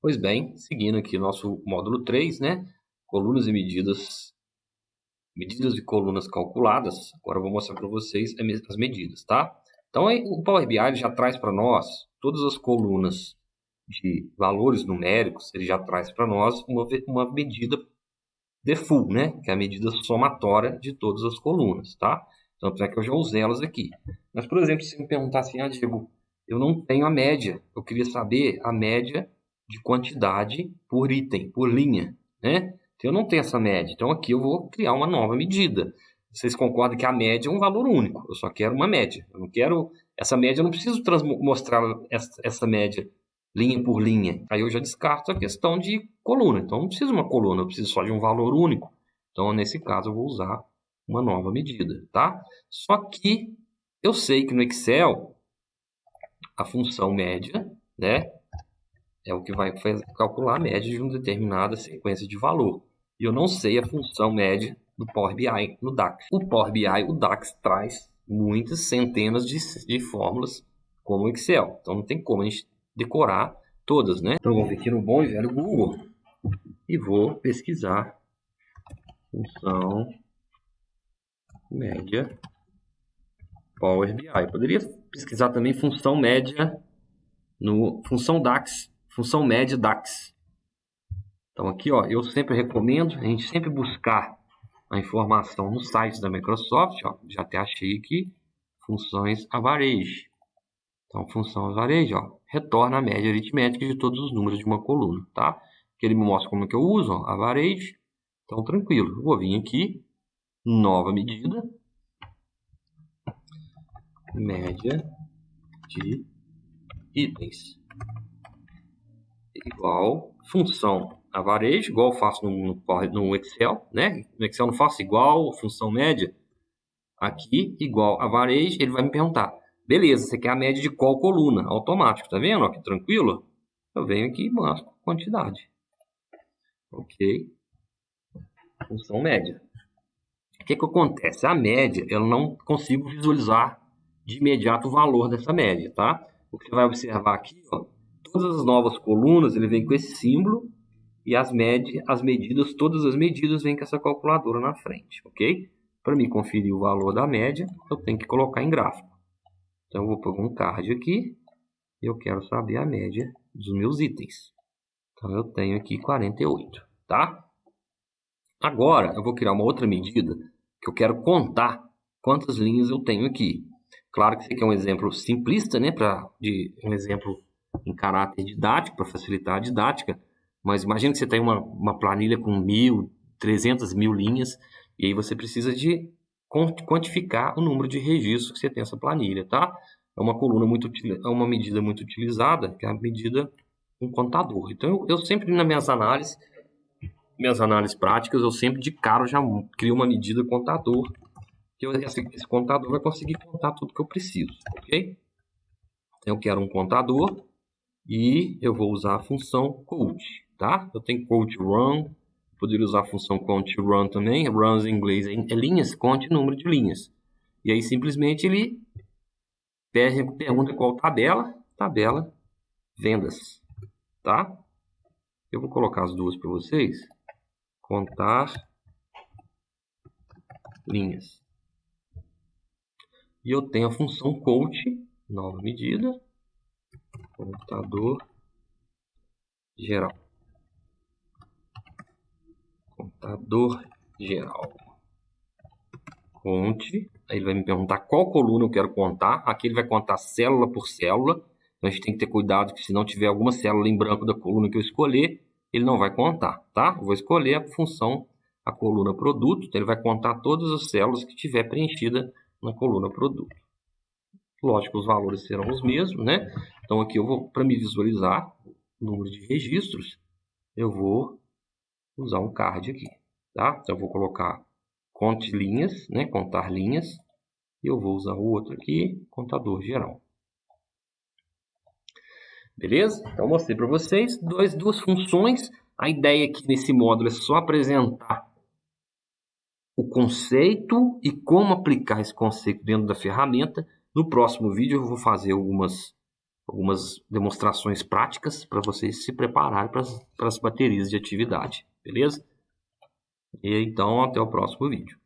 Pois bem, seguindo aqui nosso módulo 3, né? Colunas e medidas. Medidas de colunas calculadas. Agora eu vou mostrar para vocês as medidas, tá? Então, aí, o Power BI ele já traz para nós todas as colunas de valores numéricos. Ele já traz para nós uma medida default, né? Que é a medida somatória de todas as colunas, tá? Tanto é que eu já usei elas aqui. Mas, por exemplo, se me perguntar assim, Diego, eu não tenho a média. Eu queria saber a média de quantidade por item, por linha, né? Então, eu não tenho essa média. Então, aqui eu vou criar uma nova medida. Vocês concordam que a média é um valor único. Eu só quero uma média. Eu não quero... Essa média, eu não preciso mostrar essa média linha por linha. Aí eu já descarto a questão de coluna. Então, não preciso de uma coluna. Eu preciso só de um valor único. Então, nesse caso, eu vou usar uma nova medida, tá? Só que eu sei que no Excel, a função média, né? É o que vai calcular a média de uma determinada sequência de valor. E eu não sei a função média do Power BI no DAX. O Power BI, o DAX, traz muitas centenas de fórmulas como o Excel. Então não tem como a gente decorar todas, né? Então eu vou vir aqui no bom e velho Google e vou pesquisar função média Power BI. Poderia pesquisar também função média no função DAX, função média DAX. Então aqui, ó, eu sempre recomendo a gente sempre buscar a informação no site da Microsoft, ó, já até achei aqui, funções average. Então, função average, ó, retorna a média aritmética de todos os números de uma coluna, tá? Que ele me mostra como é que eu uso, ó, average. Então, tranquilo. Vou vir aqui, nova medida, média de itens, igual função average, igual eu faço no Excel, né? No Excel eu não faço igual função média. Aqui, igual average, ele vai me perguntar, beleza, você quer a média de qual coluna? Automático, tá vendo? Ó, que tranquilo. Eu venho aqui e mostro quantidade. Ok. Função média. O que acontece? A média, eu não consigo visualizar de imediato o valor dessa média, tá? O que você vai observar aqui, ó, todas as novas colunas, ele vem com esse símbolo e as medidas, todas as medidas vêm com essa calculadora na frente, ok? Para me conferir o valor da média, eu tenho que colocar em gráfico. Então, eu vou pôr um card aqui e eu quero saber a média dos meus itens. Então, eu tenho aqui 48, tá? Agora, eu vou criar uma outra medida que eu quero contar quantas linhas eu tenho aqui. Claro que esse aqui é um exemplo simplista, né? Um exemplo em caráter didático, para facilitar a didática. Mas imagine que você tem uma planilha com 1.000, 300.000 linhas. E aí você precisa de quantificar o número de registros que você tem nessa planilha, tá? É uma medida muito utilizada, que é a medida um contador. Então, eu sempre nas minhas análises práticas, eu sempre de cara já crio uma medida contador, que esse contador vai conseguir contar tudo que eu preciso, ok? Então, eu quero um contador e eu vou usar a função count, tá? Eu tenho count run, poderia usar a função count run também, runs em inglês é linhas, count número de linhas. E aí simplesmente ele pergunta qual tabela vendas, tá? Eu vou colocar as duas para vocês. Contar linhas. E eu tenho a função count, nova medida, contador geral. Contador geral. Count, aí ele vai me perguntar qual coluna eu quero contar. Aqui ele vai contar célula por célula. Então a gente tem que ter cuidado que se não tiver alguma célula em branco da coluna que eu escolher, ele não vai contar, tá? Eu vou escolher a função, a coluna produto, então ele vai contar todas as células que tiver preenchida na coluna produto. Lógico, os valores serão os mesmos, né? Então aqui eu vou, para me visualizar o número de registros, eu vou usar um card aqui, tá? Então eu vou colocar conte linhas, né? Contar linhas. E eu vou usar o outro aqui, contador geral. Beleza? Então, mostrei para vocês duas funções. A ideia aqui nesse módulo é só apresentar o conceito e como aplicar esse conceito dentro da ferramenta. No próximo vídeo eu vou fazer algumas demonstrações práticas para vocês se prepararem para as baterias de atividade, beleza? E então até o próximo vídeo.